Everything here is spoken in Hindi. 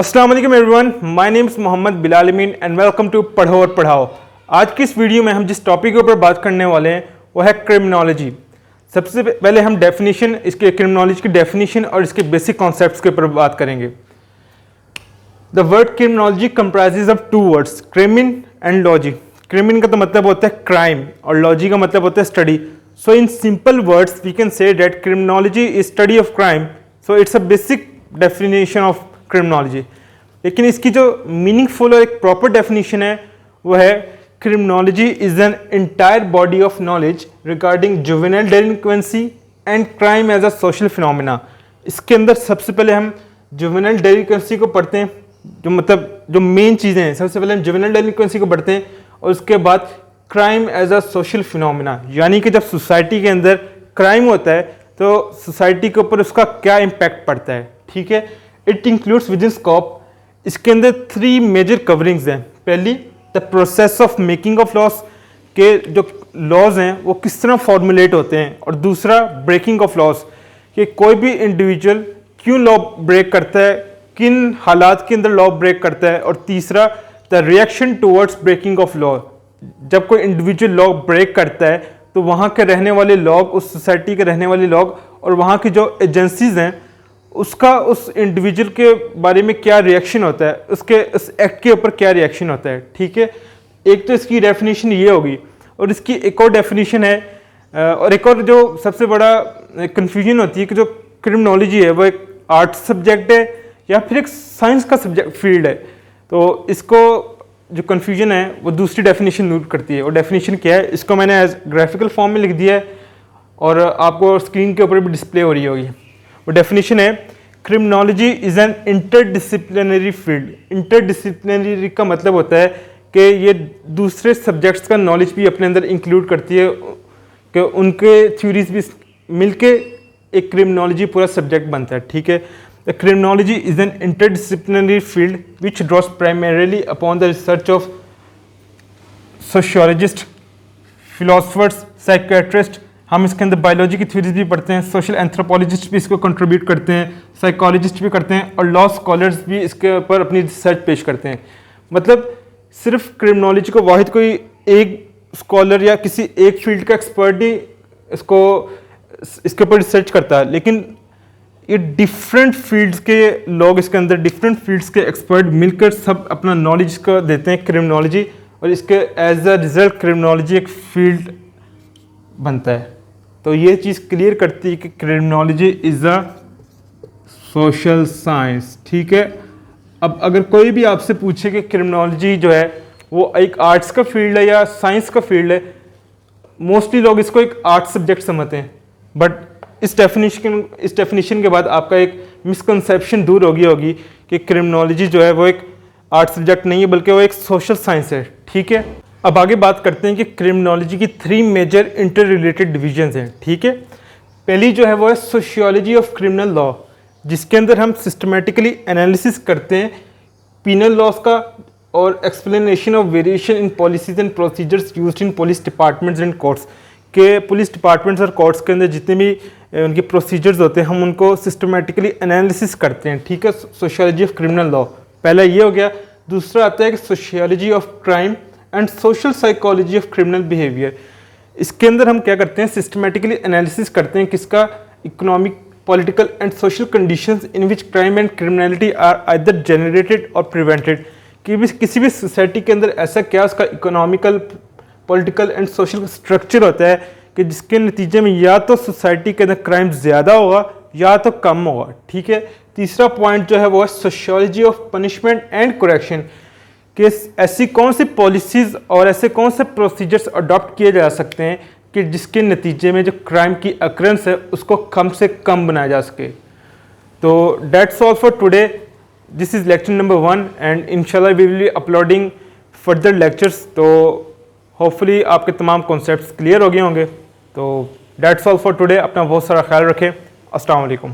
अस्सलाम वालेकुम everyone, my name is Mohammad Bilal Amin and welcome to Padho aur पढ़ाओ। आज की इस वीडियो में हम जिस टॉपिक के ऊपर बात करने वाले हैं वो है क्रिमिनोलॉजी। सबसे पहले हम डेफिनेशन, इसके क्रिमिनोलॉजी की डेफिनेशन और इसके बेसिक कॉन्सेप्ट्स के ऊपर बात करेंगे। The word criminology comprises of two words, crimen and logy. Crimen का तो मतलब होता है क्राइम और लॉजी का मतलब होता है study. So in simple words we can say that criminology is study of crime. So it's a basic definition of criminology. लेकिन इसकी जो मीनिंगफुल और एक प्रॉपर डेफिनेशन है वो है criminology is an entire body of knowledge regarding juvenile delinquency and crime as a social phenomena. इसके अंदर सबसे पहले हम जुवेनाइल डेलिंक्वेंसी को पढ़ते हैं, जो मेन चीज़ें हैं। सबसे पहले हम जुवेनाइल डेलिंक्वेंसी को पढ़ते हैं और उसके बाद crime as a social phenomena, यानी कि जब सोसाइटी के अंदर क्राइम होता है तो सोसाइटी के ऊपर उसका क्या इम्पैक्ट पड़ता है। ठीक है, it includes within scope. इसके अंदर 3 मेजर कवरिंग्स हैं। पहली, the process of making of laws, के जो लॉज हैं वो किस तरह फॉर्मुलेट होते हैं, और दूसरा ब्रेकिंग ऑफ लॉज, कि कोई भी इंडिविजुअल क्यों लॉ ब्रेक करता है, किन हालात के अंदर लॉ ब्रेक करता है, और तीसरा the reaction towards breaking of law. जब कोई इंडिविजुअल लॉ ब्रेक करता है तो वहाँ के रहने वाले लोग, उस सोसाइटी के रहने वाले लोग और वहाँ की जो एजेंसीज हैं उसका उस इंडिविजुअल के बारे में क्या रिएक्शन होता है, उसके उस एक्ट के ऊपर क्या रिएक्शन होता है। ठीक है, एक तो इसकी डेफिनेशन ये होगी, और इसकी एक और डेफिनेशन है, और एक और जो सबसे बड़ा कन्फ्यूजन होती है कि जो क्रिमिनोलॉजी है वो एक आर्ट सब्जेक्ट है या फिर एक साइंस का सब्जेक्ट फील्ड है। तो इसको जो कन्फ्यूजन है वो दूसरी डेफिनेशन नोट करती है, और डेफिनेशन क्या है इसको मैंने एज ग्राफिकल फॉर्म में लिख दिया है और आपको स्क्रीन के ऊपर भी डिस्प्ले हो रही होगी। वो डेफिनेशन है, criminology is an interdisciplinary field. Interdisciplinary का मतलब होता है कि ये दूसरे सब्जेक्ट्स का नॉलेज भी अपने अंदर इंक्लूड करती है, कि उनके थ्योरीज भी मिलके एक क्रिमिनोलॉजी पूरा सब्जेक्ट बनता है। ठीक है, the criminology is an interdisciplinary field which draws primarily upon the research of sociologist, philosophers, psychiatrist. हम इसके अंदर बायोलॉजी की थ्योरीज भी पढ़ते हैं, सोशल एंथ्रोपोलॉजिस्ट भी इसको कंट्रीब्यूट करते हैं, साइकोलॉजिस्ट भी करते हैं, और लॉ स्कॉलर्स भी इसके ऊपर अपनी रिसर्च पेश करते हैं। मतलब सिर्फ क्रिमिनोलॉजी को वाहिद कोई एक स्कॉलर या किसी एक फील्ड का एक्सपर्ट ही इसके ऊपर रिसर्च करता है, लेकिन ये डिफरेंट फील्ड्स के लोग, इसके अंदर डिफरेंट फील्ड्स के एक्सपर्ट मिलकर सब अपना नॉलेज को देते हैं क्रिमिनोलॉजी, और इसके एज अ रिजल्ट क्रिमिनोलॉजी एक फील्ड बनता है। तो ये चीज़ क्लियर करती है कि criminology is a social science. ठीक है, अब अगर कोई भी आपसे पूछे कि क्रिमिनोलॉजी जो है वो एक आर्ट्स का फील्ड है या साइंस का फील्ड है, मोस्टली लोग इसको एक आर्ट सब्जेक्ट समझते हैं। बट इस डेफिनेशन के बाद आपका एक मिसकंसेप्शन दूर होगी कि क्रिमिनोलॉजी जो है वो एक आर्ट सब्जेक्ट नहीं है बल्कि वो एक सोशल साइंस है। ठीक है, अब आगे बात करते हैं कि क्रिमिनोलॉजी की 3 मेजर इंटर रिलेटेड डिविजन्स हैं। ठीक है, पहली जो है वो है सोशियोलॉजी ऑफ क्रिमिनल लॉ, जिसके अंदर हम सिस्टमेटिकली एनालिसिस करते हैं पीनल लॉज का और explanation of variation in policies and procedures used in police departments and courts, के पुलिस डिपार्टमेंट्स और कोर्ट्स के अंदर जितने भी उनके प्रोसीजर्स होते हैं हम उनको सिस्टमेटिकली एनालिसिस करते हैं। ठीक है, सोशियोलॉजी ऑफ क्रिमिनल लॉ पहला ये हो गया। दूसरा आता है कि sociology of crime and social psychology of criminal behaviour. इसके अंदर हम क्या करते हैं, सिस्टमेटिकली एनालिसिस करते हैं किसका, economic, political and social conditions in which crime and criminality are either generated or prevented, कि भी किसी भी सोसाइटी के अंदर ऐसा क्या उसका economical, political and social structure होता है कि जिसके नतीजे में या तो सोसाइटी के अंदर क्राइम ज़्यादा होगा या तो कम होगा। ठीक है, तीसरा पॉइंट जो है वो है sociology of punishment and correction, कि ऐसी कौन सी पॉलिसीज़ और ऐसे कौन से प्रोसीजर्स अडॉप्ट किए जा सकते हैं कि जिसके नतीजे में जो क्राइम की अकरेंस है उसको कम से कम बनाया जा सके। तो that's all for today, this is lecture number 1 and इंशाल्लाह we will be uploading further lectures. तो होपफुली आपके तमाम कॉन्सेप्ट्स क्लियर हो गए होंगे। तो दैट्स ऑल फॉर टुडे, अपना बहुत सारा ख्याल रखें। अस्सलाम वालेकुम।